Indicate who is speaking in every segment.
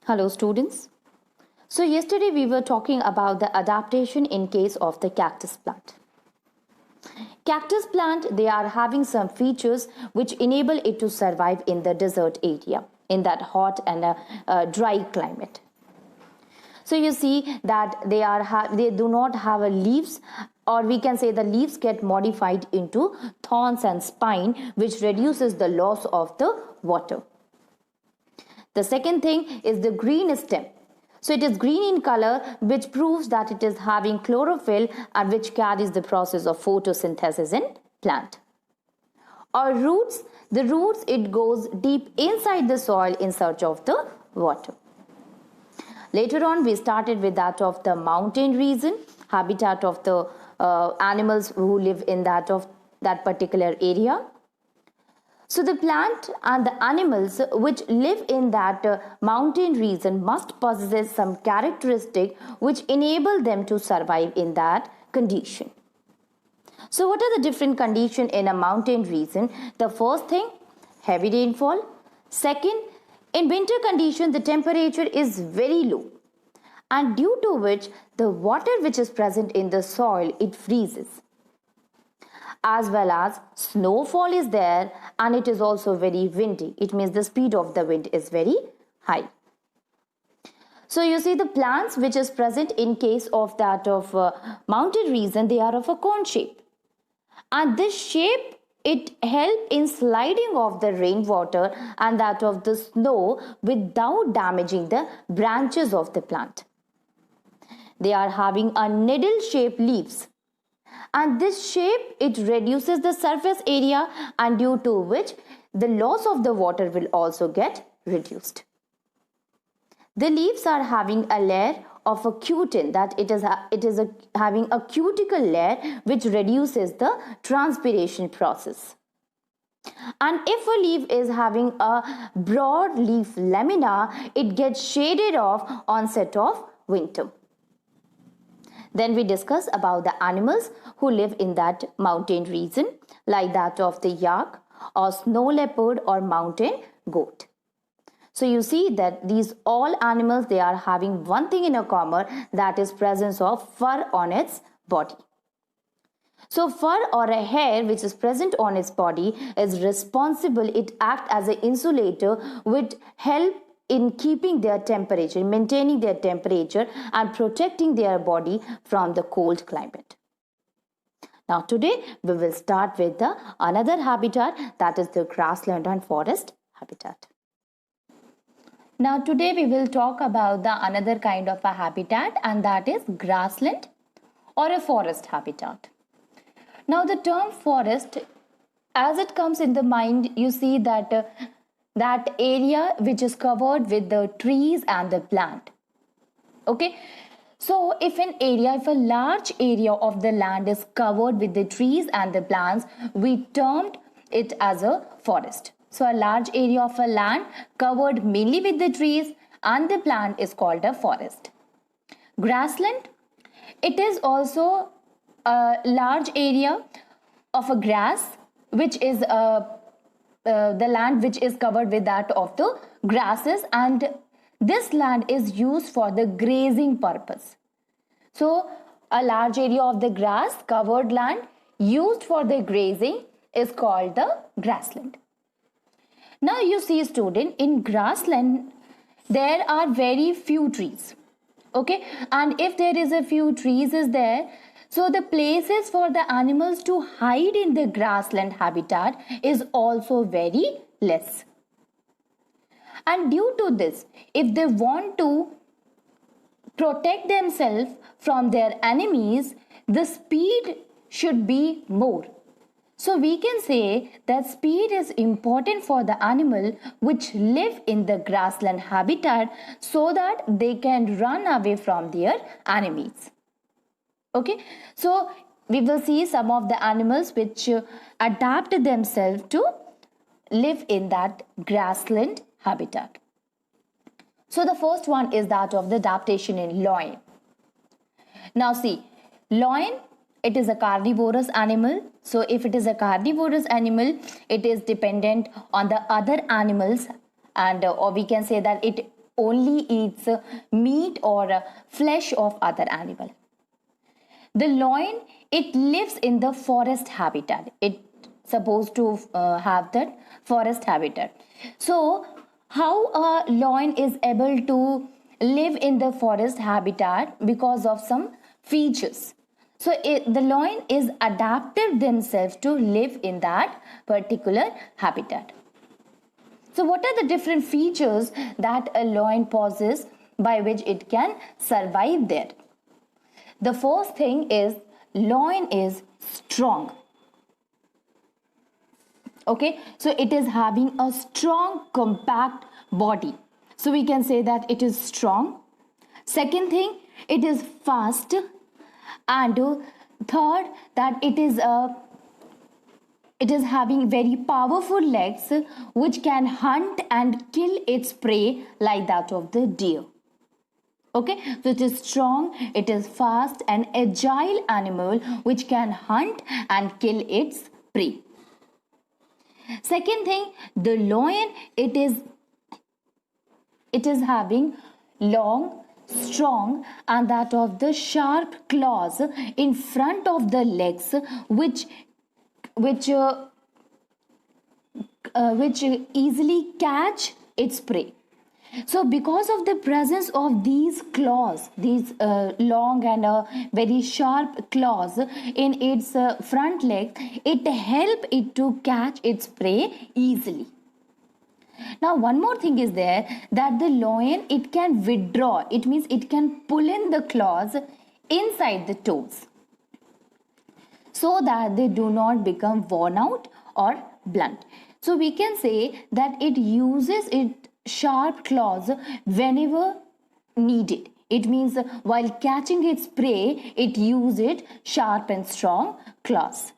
Speaker 1: Hello students. So yesterday we were talking about the adaptation in case of the cactus plant. Cactus plant, they are having some features which enable it to survive in the desert area, in that hot and dry climate. So you see that they do not have a leaves, or we can say the leaves get modified into thorns and spine, which reduces the loss of the water. The second thing is the green stem. So it is green in color, which proves that it is having chlorophyll and which carries the process of photosynthesis in plant. Or roots, the roots, it goes deep inside the soil in search of the water. Later on, we started with that of the mountain region, habitat of the animals who live in that particular area. So the plant and the animals which live in that mountain region must possess some characteristic which enable them to survive in that condition. So what are the different conditions in a mountain region? The first thing, heavy rainfall. Second, in winter condition the temperature is very low, and due to which the water which is present in the soil, it freezes. As well as snowfall is there, and it is also very windy. It means the speed of the wind is very high. So you see the plants which is present in case of that of mountain region, they are of a cone shape, and this shape, it help in sliding of the rainwater and that of the snow without damaging the branches of the plant. They are having a needle shaped leaves, and this shape, it reduces the surface area, and due to which the loss of the water will also get reduced. The leaves are having a layer of a cutin, that it is having a cuticle layer which reduces the transpiration process. And if a leaf is having a broad leaf lamina, it gets shaded off onset of winter. Then we discuss about the animals who live in that mountain region, like that of the yak or snow leopard or mountain goat. So you see that these all animals, they are having one thing in a common, that is presence of fur on its body. So fur or a hair which is present on its body is responsible, it acts as an insulator which help in keeping their temperature, maintaining their temperature and protecting their body from the cold climate. Now today we will start with the another habitat, that is the grassland and forest habitat. Now today we will talk about the another kind of a habitat, and that is grassland or a forest habitat. Now the term forest, as it comes in the mind, you see that that area which is covered with the trees and the plant. Okay, so if a large area of the land is covered with the trees and the plants, we termed it as a forest. So a large area of a land covered mainly with the trees and the plant is called a forest. Grassland, it is also a large area of a grass which is the land which is covered with that of the grasses, and this land is used for the grazing purpose. So a large area of the grass covered land used for the grazing is called the grassland. Now you see student, in grassland there are very few trees. Okay, and if there is a few trees is there, so the places for the animals to hide in the grassland habitat is also very less. And due to this, if they want to protect themselves from their enemies, the speed should be more. So we can say that speed is important for the animal which live in the grassland habitat, so that they can run away from their enemies. Okay, so we will see some of the animals which adapt themselves to live in that grassland habitat. So the first one is that of the adaptation in lion. Now see, lion, it is a carnivorous animal. So if it is a carnivorous animal, it is dependent on the other animals, and or we can say that it only eats meat or flesh of other animal. The lion, it lives in the forest habitat. It supposed to have that forest habitat. So how a lion is able to live in the forest habitat? Because of some features. So the lion is adapted themselves to live in that particular habitat. So what are the different features that a lion possesses by which it can survive there? The first thing is lion is strong. Okay, so it is having a strong compact body. So we can say that it is strong. Second thing, it is fast. And third, that it is having very powerful legs which can hunt and kill its prey like that of the deer. Okay, so it is strong, it is fast and agile animal which can hunt and kill its prey. Second thing, the lion, it is having long, strong and that of the sharp claws in front of the legs which easily catch its prey. So because of the presence of these claws, these long and very sharp claws in its front leg, it helps it to catch its prey easily. Now one more thing is there, that the lion, it can withdraw. It means it can pull in the claws inside the toes so that they do not become worn out or blunt. So we can say that it uses its sharp claws whenever needed. It means while catching its prey, it uses its sharp and strong claws.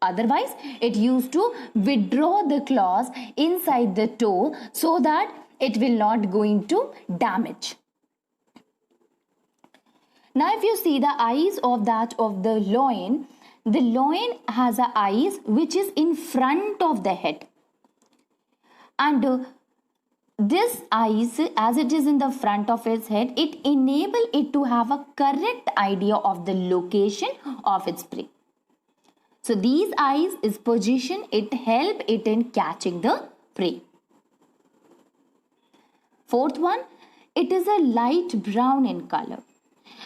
Speaker 1: Otherwise, it used to withdraw the claws inside the toe so that it will not going to damage. Now if you see the eyes of the lion has a eyes which is in front of the head. And this eyes, as it is in the front of its head, it enable it to have a correct idea of the location of its prey. So these eyes is position, it help it in catching the prey. Fourth one, it is a light brown in color.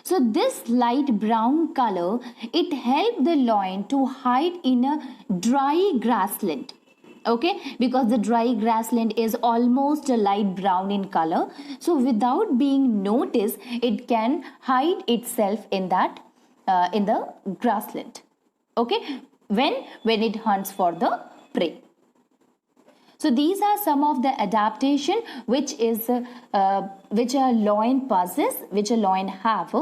Speaker 1: So this light brown color, it help the lion to hide in a dry grassland. Okay, because the dry grassland is almost a light brown in color. So without being noticed, it can hide itself in that in the grassland. Okay, when it hunts for the prey. So these are some of the adaptation which a lion possesses, which a lion have,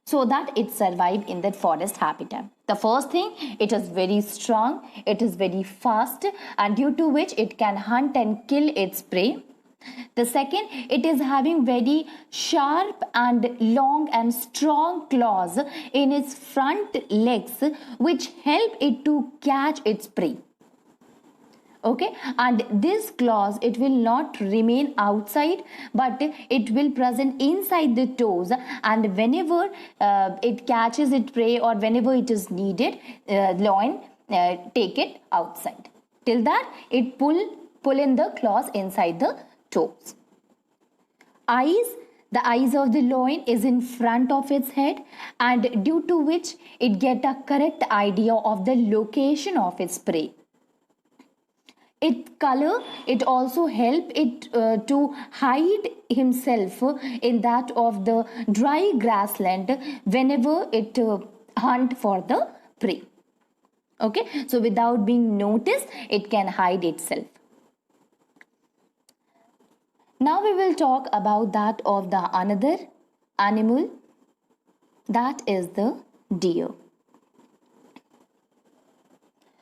Speaker 1: so that it survive in that forest habitat. The first thing, it is very strong, it is very fast, and due to which it can hunt and kill its prey. The second, it is having very sharp and long and strong claws in its front legs which help it to catch its prey. Okay, and this claws, it will not remain outside but it will present inside the toes, and whenever it catches its prey or whenever it is needed, lion take it outside. Till that, it pull in the claws inside the toes. Eyes, the eyes of the lion is in front of its head, and due to which it get a correct idea of the location of its prey. Its color, it also help it to hide himself in that of the dry grassland whenever it hunt for the prey. Okay, so without being noticed, it can hide itself. Now we will talk about that of the another animal, that is the deer.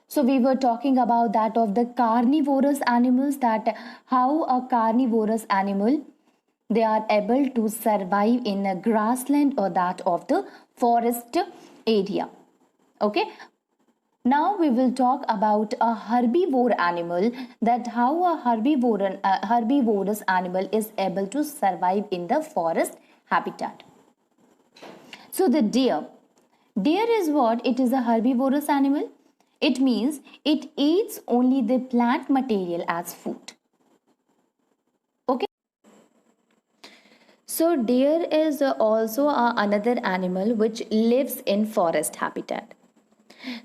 Speaker 1: So we were talking about that of the carnivorous animals, that how a carnivorous animal, they are able to survive in a grassland or that of the forest area. Okay, Now we will talk about a herbivore animal, that how a herbivorous animal is able to survive in the forest habitat. So the deer. Deer is what? It is a herbivorous animal. It means it eats only the plant material as food. Okay. So deer is also another animal which lives in forest habitat.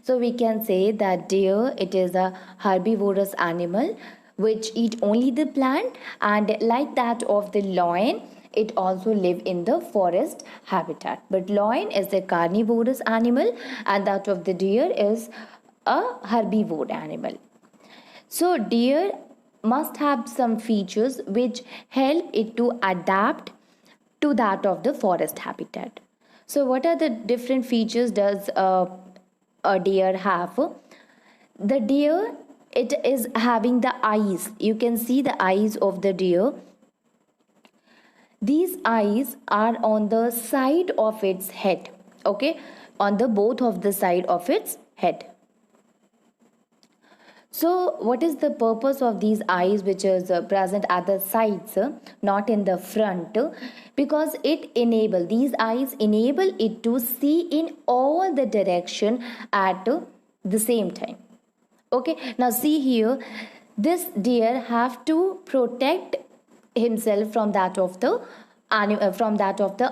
Speaker 1: So we can say that deer, it is a herbivorous animal which eat only the plant, and like that of the lion, it also live in the forest habitat. But lion is a carnivorous animal and that of the deer is a herbivore animal. So deer must have some features which help it to adapt to that of the forest habitat. So what are the different features does a deer have? The deer, it is having the eyes. You can see the eyes of the deer. These eyes are on the side of its head, okay, on the both of the side of its head. So what is the purpose of these eyes which is present at the sides, not in the front? Because these eyes enable it to see in all the direction at the same time. Okay, now see here, this deer have to protect himself from that of the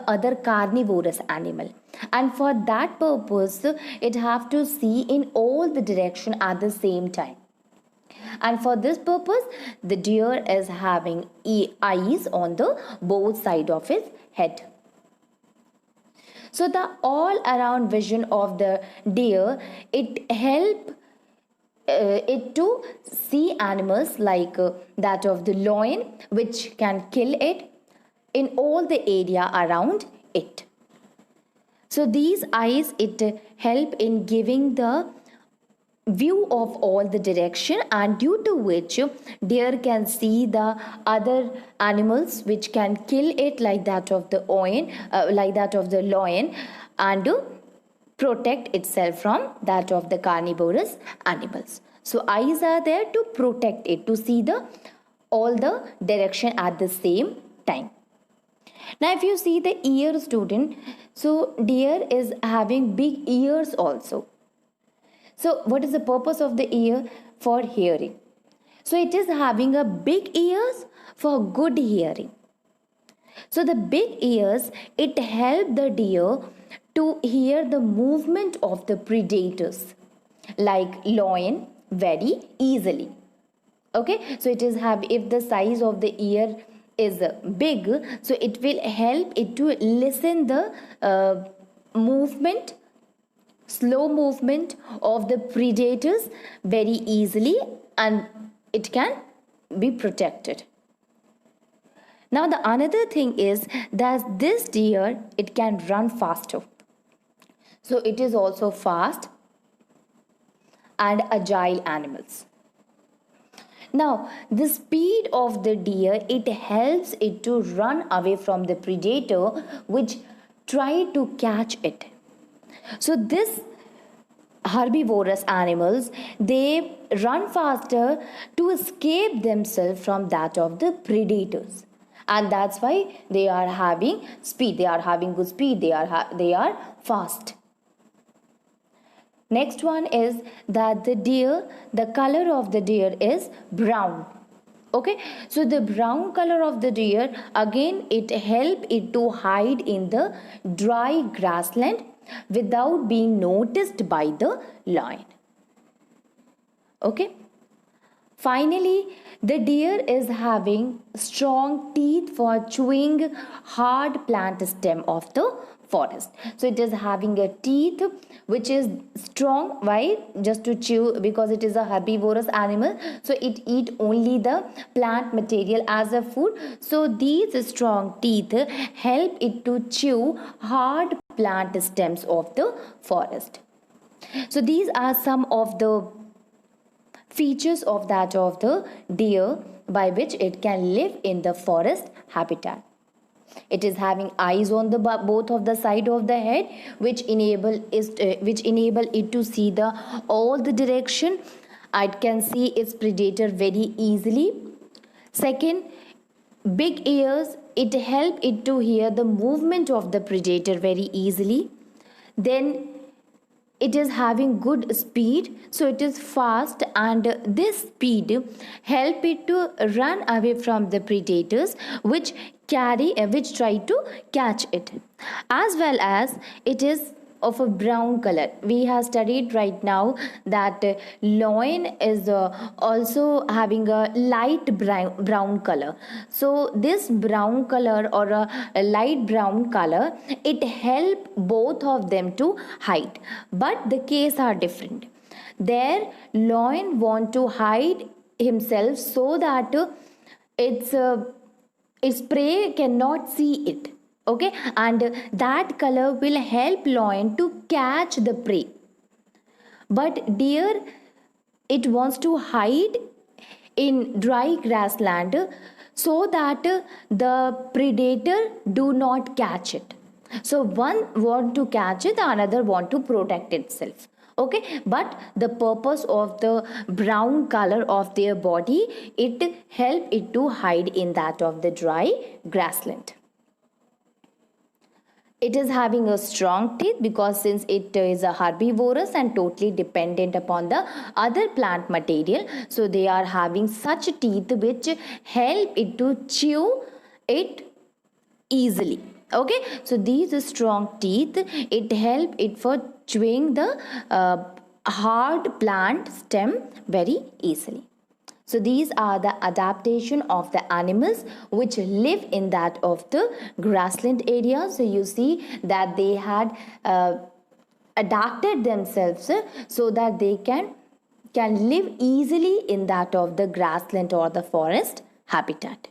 Speaker 1: other carnivorous animal, and for that purpose it have to see in all the direction at the same time. And for this purpose the deer is having eyes on the both side of its head. So the all around vision of the deer, it help it to see animals like that of the lion which can kill it in all the area around it. So these eyes, it help in giving the view of all the direction, and due to which deer can see the other animals which can kill it like that of the lion, and protect itself from that of the carnivorous animals. So eyes are there to protect it, to see the all the direction at the same time. Now if you see the ear, student, so deer is having big ears also. So what is the purpose of the ear? For hearing. So it is having a big ears for good hearing. So the big ears, it help the deer to hear the movement of the predators like lion very easily. Okay, so it is have, if the size of the ear is big, so it will help it to listen the movement, slow movement of the predators very easily, and it can be protected. Now the another thing is that this deer, it can run faster. So it is also fast and agile animals. Now the speed of the deer, it helps it to run away from the predator which try to catch it. So this herbivorous animals, they run faster to escape themselves from that of the predators, and that's why they are having speed, they are having good speed, they are fast. Next one is that the deer, the color of the deer is brown. Okay, so the brown color of the deer, again it help it to hide in the dry grassland without being noticed by the lion. Okay, finally the deer is having strong teeth for chewing hard plant stem of the forest. So it is having a teeth which is strong. Why? Just to chew, because it is a herbivorous animal, so it eat only the plant material as a food. So these strong teeth help it to chew hard plant stems of the forest. So these are some of the features of the deer by which it can live in the forest habitat. It is having eyes on the both of the side of the head, which enable it to see the all the direction. It can see its predator very easily. Second, big ears, it help it to hear the movement of the predator very easily. Then it is having good speed, so it is fast, and this speed help it to run away from the predators which try to catch it. As well as it is of a brown color. We have studied right now that loin is also having a light brown color. So this brown color or a light brown color, it help both of them to hide, but the case are different. Their loin want to hide himself so that its prey cannot see it. Okay, and that color will help lion to catch the prey. But deer, it wants to hide in dry grassland so that the predator do not catch it. So one want to catch it, the another want to protect itself. Okay, but the purpose of the brown color of their body, it help it to hide in that of the dry grassland. It is having a strong teeth because since it is a herbivorous and totally dependent upon the other plant material, so they are having such teeth which help it to chew it easily. Okay, so these strong teeth, it help it for chewing the hard plant stem very easily. So these are the adaptation of the animals which live in that of the grassland area. So you see that they had adapted themselves so that they can live easily in that of the grassland or the forest habitat.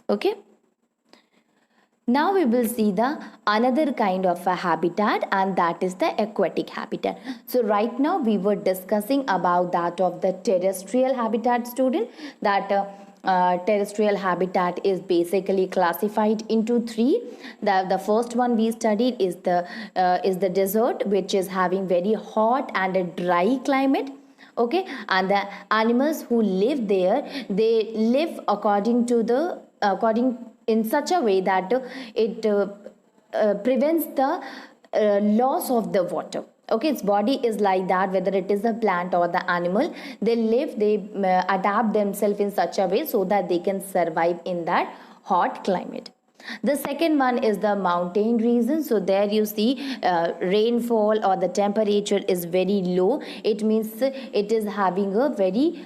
Speaker 1: Okay. Now we will see the another kind of a habitat, and that is the aquatic habitat. So right now we were discussing about that of the terrestrial habitat, student, that terrestrial habitat is basically classified into three. The first one we studied is the desert, which is having very hot and a dry climate. Okay, and the animals who live there, they live according in such a way that it prevents the loss of the water. Okay, its body is like that, whether it is a plant or the animal, they adapt themselves in such a way so that they can survive in that hot climate. The second one is the mountain region. So there you see rainfall or the temperature is very low. It means it is having a very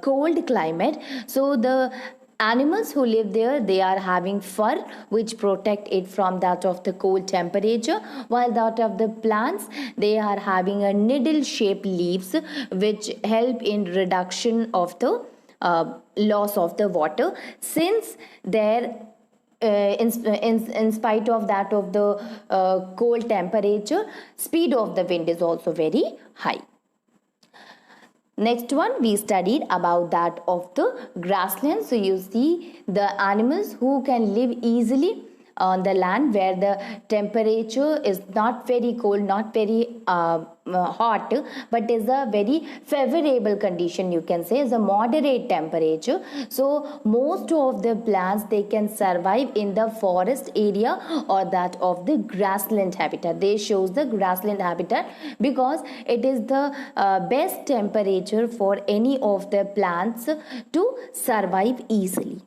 Speaker 1: cold climate. So the animals who live there, they are having fur which protect it from that of the cold temperature, while that of the plants, they are having a needle shaped leaves which help in reduction of the loss of the water, since their in spite of that of the cold temperature, speed of the wind is also very high. Next one we studied about that of the grassland. So you see the animals who can live easily on the land where the temperature is not very cold, not very hot, but is a very favorable condition, you can say, is a moderate temperature. So most of the plants, they can survive in the forest area or that of the grassland habitat. They shows the grassland habitat because it is the best temperature for any of the plants to survive easily.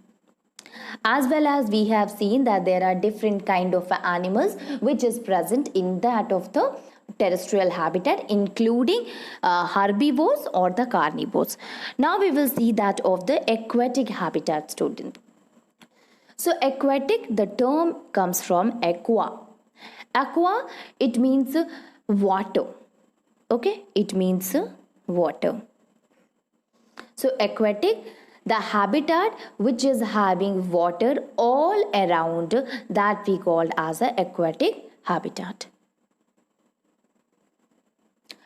Speaker 1: As well as we have seen that there are different kind of animals which is present in that of the terrestrial habitat, including herbivores or the carnivores. Now we will see that of the aquatic habitat, student. So aquatic, the term comes from aqua. Aqua, it means water. Okay, it means water. So aquatic, the habitat which is having water all around, that we called as an aquatic habitat.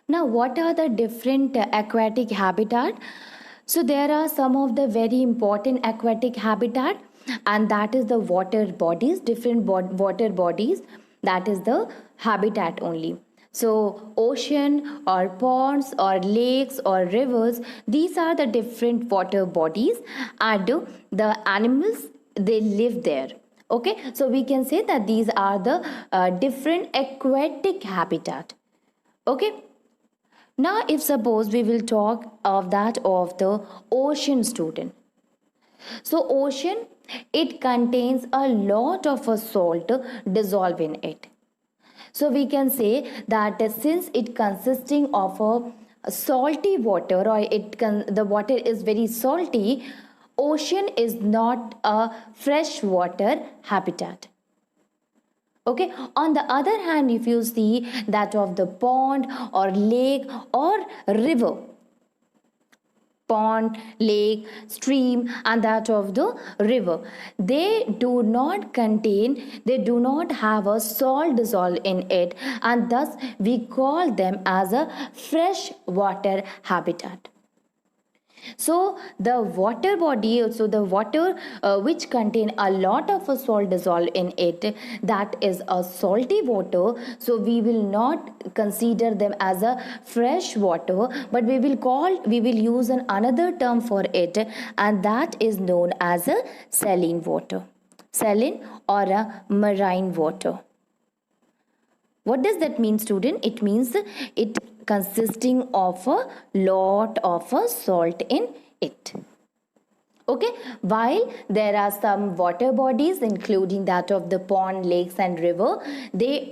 Speaker 1: Now what are the different aquatic habitat? So there are some of the very important aquatic habitat. and that is the water bodies, different water bodies, that is the habitat only. So ocean or ponds or lakes or rivers, these are the different water bodies, and the animals, they live there. Okay, so we can say that these are the different aquatic habitat. Okay, now if suppose we will talk of that of the ocean, student. So ocean, it contains a lot of a salt dissolved in it. So we can say that since it consisting of a salty water, or the water is very salty, ocean is not a freshwater habitat. Okay, on the other hand, if you see that of the pond or lake or river, pond, lake, stream, and that of the river, they do not contain, they do not have a salt dissolved in it, and thus we call them as a freshwater habitat. So the water body, so the water which contain a lot of a salt dissolved in it, that is a salty water. So we will not consider them as a fresh water, but we will use another term for it, and that is known as a saline water, saline or a marine water. What does that mean, student? It means it consisting of a lot of a salt in it. Okay, while there are some water bodies including that of the pond, lakes and river, they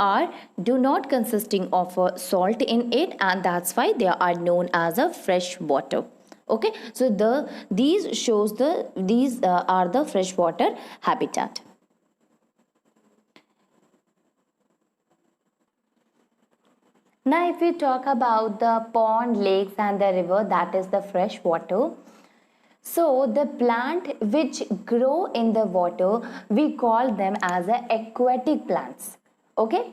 Speaker 1: do not consisting of a salt in it, and that's why they are known as a fresh water. Okay, so these are the freshwater habitat. Now, if we talk about the pond, lakes and the river, that is the fresh water. So, the plant which grow in the water, we call them as aquatic plants. Okay?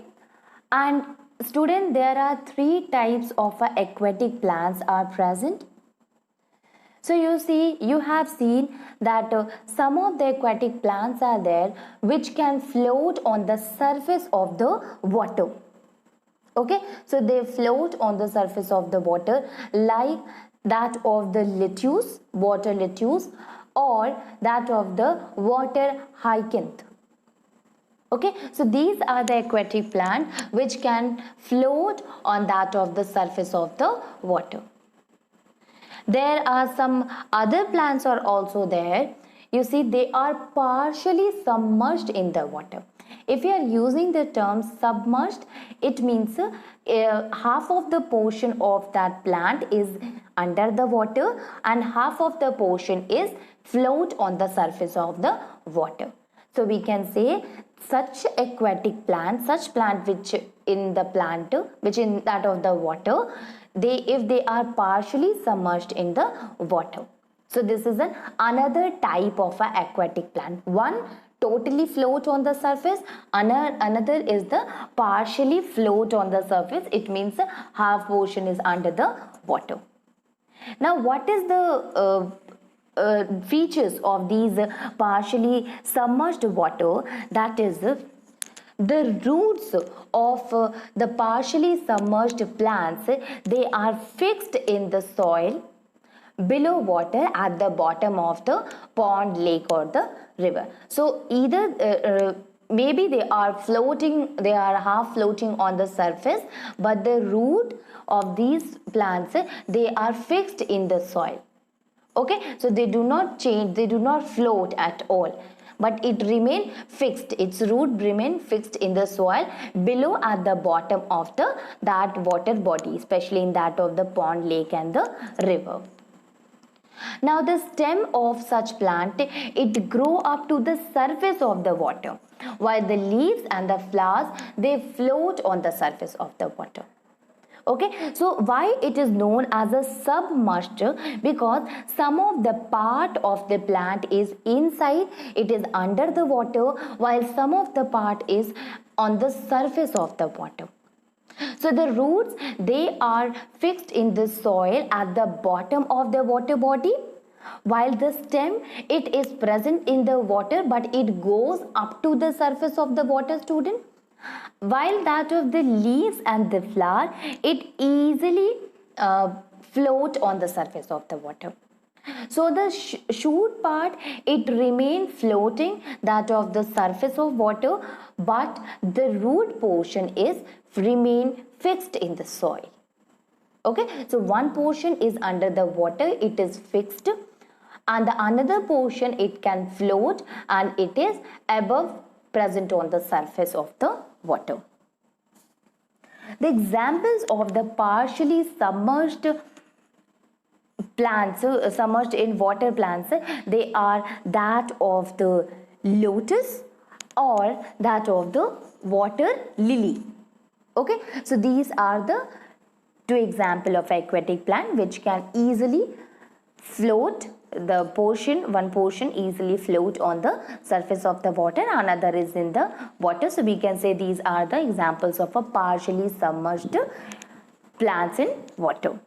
Speaker 1: And student, there are 3 types of aquatic plants are present. So, you have seen that some of the aquatic plants are there which can float on the surface of the water. Okay, so they float on the surface of the water, like that of the lettuce, water lettuce, or that of the water hyacinth. Okay, so these are the aquatic plant which can float on that of the surface of the water. There are some other plants are also there. You see, they are partially submerged in the water. If you are using the term submerged, it means half of the portion of that plant is under the water and half of the portion is float on the surface of the water. So we can say such aquatic plant, such plant which in that of the water, if they are partially submerged in the water. So this is another type of a aquatic plant. One totally float on the surface, another is the partially float on the surface. It means half portion is under the water. Now, what is the features of these partially submerged water? That is, the roots of the partially submerged plants, they are fixed in the soil below water at the bottom of the pond, lake or the river. So either maybe they are floating, they are half floating on the surface, but the root of these plants, they are fixed in the soil. Okay, so they do not change, they do not float at all, but it remain fixed, its root remain fixed in the soil below at the bottom of that water body, especially in that of the pond, lake and the river. Now the stem of such plant, it grow up to the surface of the water, while the leaves and the flowers, they float on the surface of the water. Okay, so why it is known as a submerged? Because some of the part of the plant is inside, it is under the water, while some of the part is on the surface of the water. So the roots, they are fixed in the soil at the bottom of the water body, while the stem, it is present in the water but it goes up to the surface of the water, student. While that of the leaves and the flower, it easily float on the surface of the water. So the shoot part, it remain floating that of the surface of water, but the root portion is remain fixed in the soil. Okay, so one portion is under the water, it is fixed, and the another portion it can float and it is above, present on the surface of the water. The examples of the partially submerged plants, submerged in water plants, they are that of the lotus or that of the water lily. Okay, so these are the two examples of aquatic plant which can easily float, the portion, one portion easily float on the surface of the water, another is in the water. So we can say these are the examples of a partially submerged plants in water.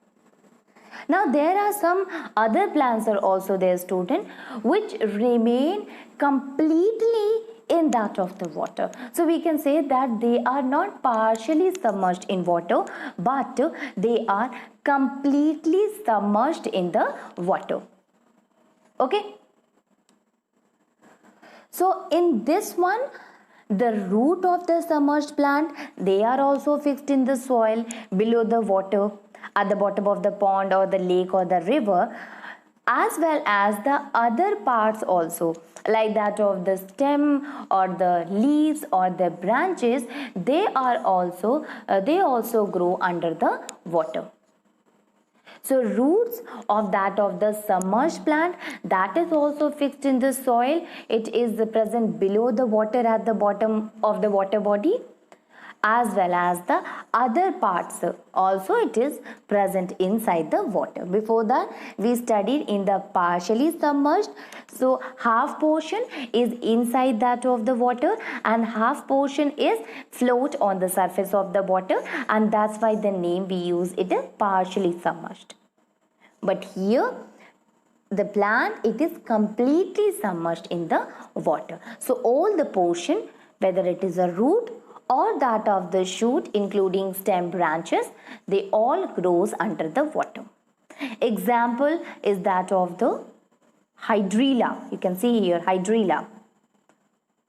Speaker 1: Now there are some other plants are also there, student, which remain completely in that of the water. So we can say that they are not partially submerged in water, but they are completely submerged in the water. Okay. So in this one, the root of the submerged plant, they are also fixed in the soil below the water, at the bottom of the pond or the lake or the river, as well as the other parts also, like that of the stem or the leaves or the branches, they also grow under the water. So roots of that of the submerged plant, that is also fixed in the soil. It is present below the water at the bottom of the water body, as well as the other parts also it is present inside the water. Before that we studied in the partially submerged, so half portion is inside that of the water and half portion is float on the surface of the water, and that's why the name we use it is partially submerged. But here the plant, it is completely submerged in the water. So all the portion, whether it is a root or that of the shoot, including stem, branches, they all grows under the water. Example is that of the hydrilla. You can see here hydrilla.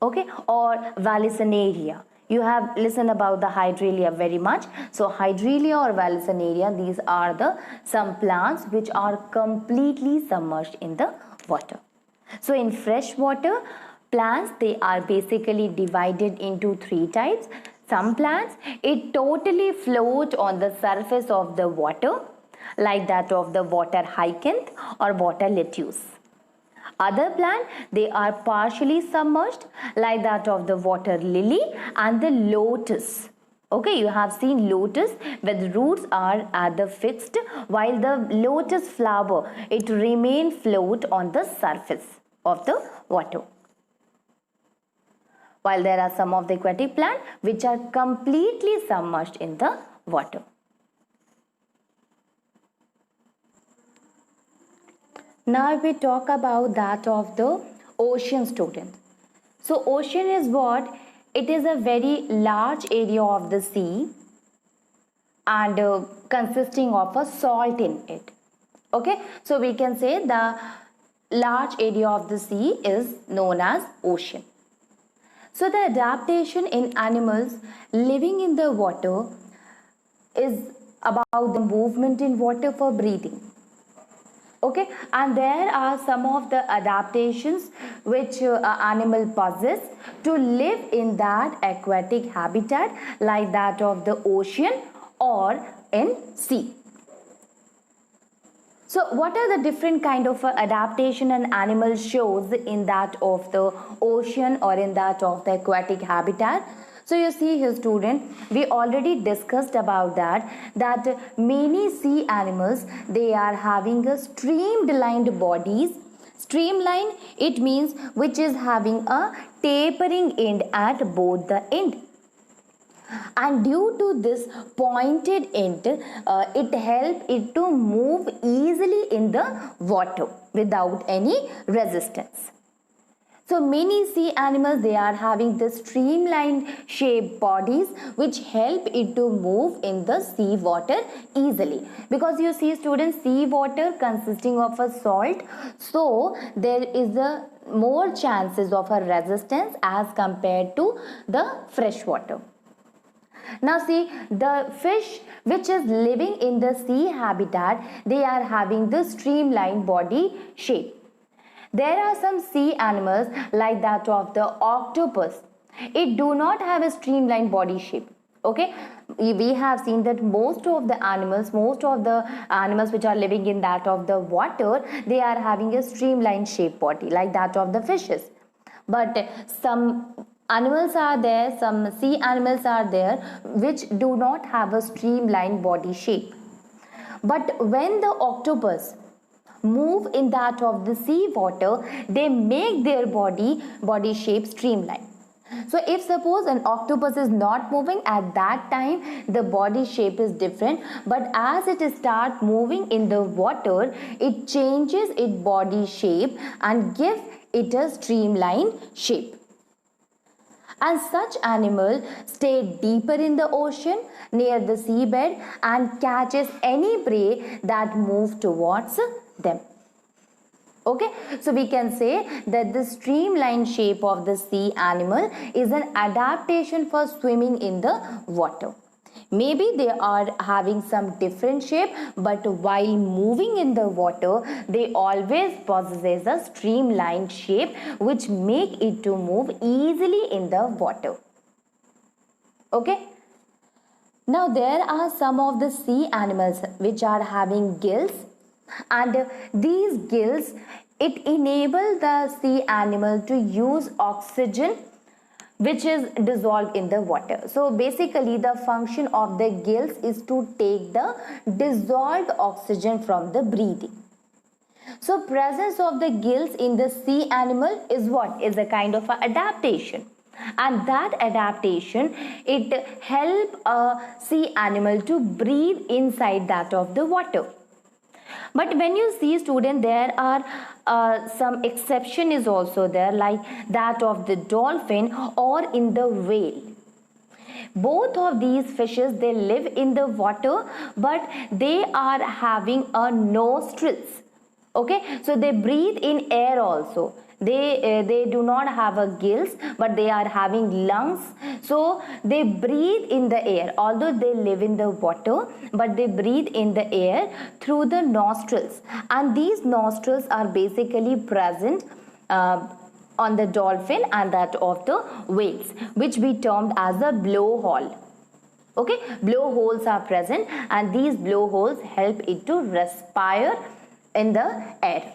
Speaker 1: Okay, or Vallisneria. You have listened about the hydrilla very much. So hydrilla or Vallisneria, these are the some plants which are completely submerged in the water. So in fresh water plants, they are basically divided into three types. Some plants, it totally float on the surface of the water, like that of the water hyacinth or water lettuce. Other plant, they are partially submerged, like that of the water lily and the lotus. Okay, you have seen lotus where the roots are at the fixed, while the lotus flower, it remain float on the surface of the water. While there are some of the aquatic plants which are completely submerged in the water. Now we talk about that of the ocean, student. So ocean is what? It is a very large area of the sea and consisting of a salt in it. Okay, so we can say the large area of the sea is known as ocean. So the adaptation in animals living in the water is about the movement in water for breathing. Okay, and there are some of the adaptations which animal possess to live in that aquatic habitat, like that of the ocean or in sea. So what are the different kind of adaptation an animal shows in that of the ocean or in that of the aquatic habitat? So you see here, student, we already discussed about that many sea animals, they are having a streamlined bodies. Streamline, it means which is having a tapering end at both the end. and due to this pointed end, it helps it to move easily in the water without any resistance. So many sea animals, they are having the streamlined shaped bodies which help it to move in the sea water easily. Because you see students, sea water consisting of a salt, so there is a more chances of a resistance as compared to the fresh water. Now see, the fish which is living in the sea habitat, they are having the streamlined body shape. There are some sea animals like that of the octopus. It do not have a streamlined body shape. Okay, we have seen that most of the animals which are living in that of the water, they are having a streamlined shape body like that of the fishes. But some animals are there, some sea animals are there which do not have a streamlined body shape. But when the octopus move in that of the sea water, they make their body shape streamlined. So if suppose an octopus is not moving, at that time the body shape is different, but as it start moving in the water, it changes its body shape and gives it a streamlined shape. And such animal stay deeper in the ocean near the seabed and catches any prey that move towards them. Okay, so we can say that the streamlined shape of the sea animal is an adaptation for swimming in the water. Maybe they are having some different shape, but while moving in the water, they always possess a streamlined shape which make it to move easily in the water. Okay. Now there are some of the sea animals which are having gills, and these gills, it enable the sea animal to use oxygen which is dissolved in the water. So basically the function of the gills is to take the dissolved oxygen from the breathing. So presence of the gills in the sea animal is what? Is a kind of a adaptation. And that adaptation, it help a sea animal to breathe inside that of the water. But when you see student, there are some exception is also there, like that of the dolphin or in the whale. Both of these fishes, they live in the water, but they are having a nostrils. Okay, so they breathe in air also. They do not have a gills, but they are having lungs, so they breathe in the air. Although they live in the water, but they breathe in the air through the nostrils, and these nostrils are basically present on the dolphin and that of the whales, which we termed as a blowhole. Okay, blowholes are present, and these blowholes help it to respire in the air.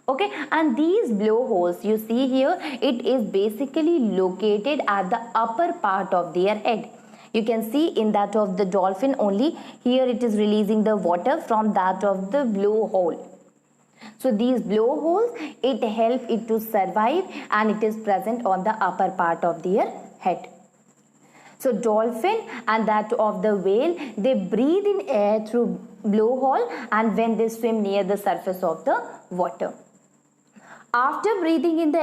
Speaker 1: Okay, and these blowholes you see here, it is basically located at the upper part of their head. You can see in that of the dolphin only, here it is releasing the water from that of the blowhole. So these blowholes, it helps it to survive, and it is present on the upper part of their head. So dolphin and that of the whale, they breathe in air through blowhole, and when they swim near the surface of the water. After breathing in the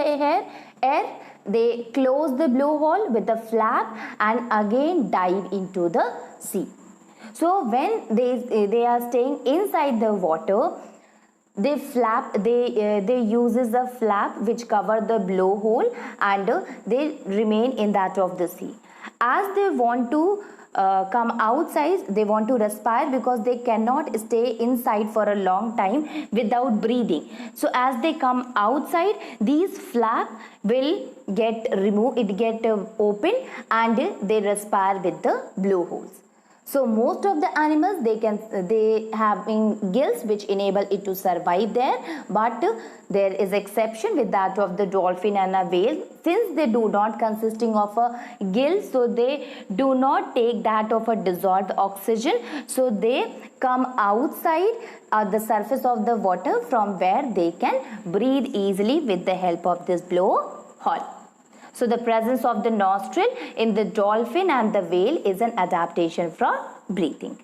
Speaker 1: air, they close the blowhole with a flap and again dive into the sea. So when they are staying inside the water, they uses a flap which cover the blowhole, and they remain in that of the sea. As they want to come outside, they want to respire, because they cannot stay inside for a long time without breathing. So as they come outside, these flap will get removed, it get open, and they respire with the blowholes. So most of the animals, they having gills which enable it to survive there, but there is exception with that of the dolphin and a whale. Since they do not consisting of a gill, so they do not take that of a dissolved oxygen, so they come outside the surface of the water, from where they can breathe easily with the help of this blowhole. So the presence of the nostril in the dolphin and the whale is an adaptation for breathing.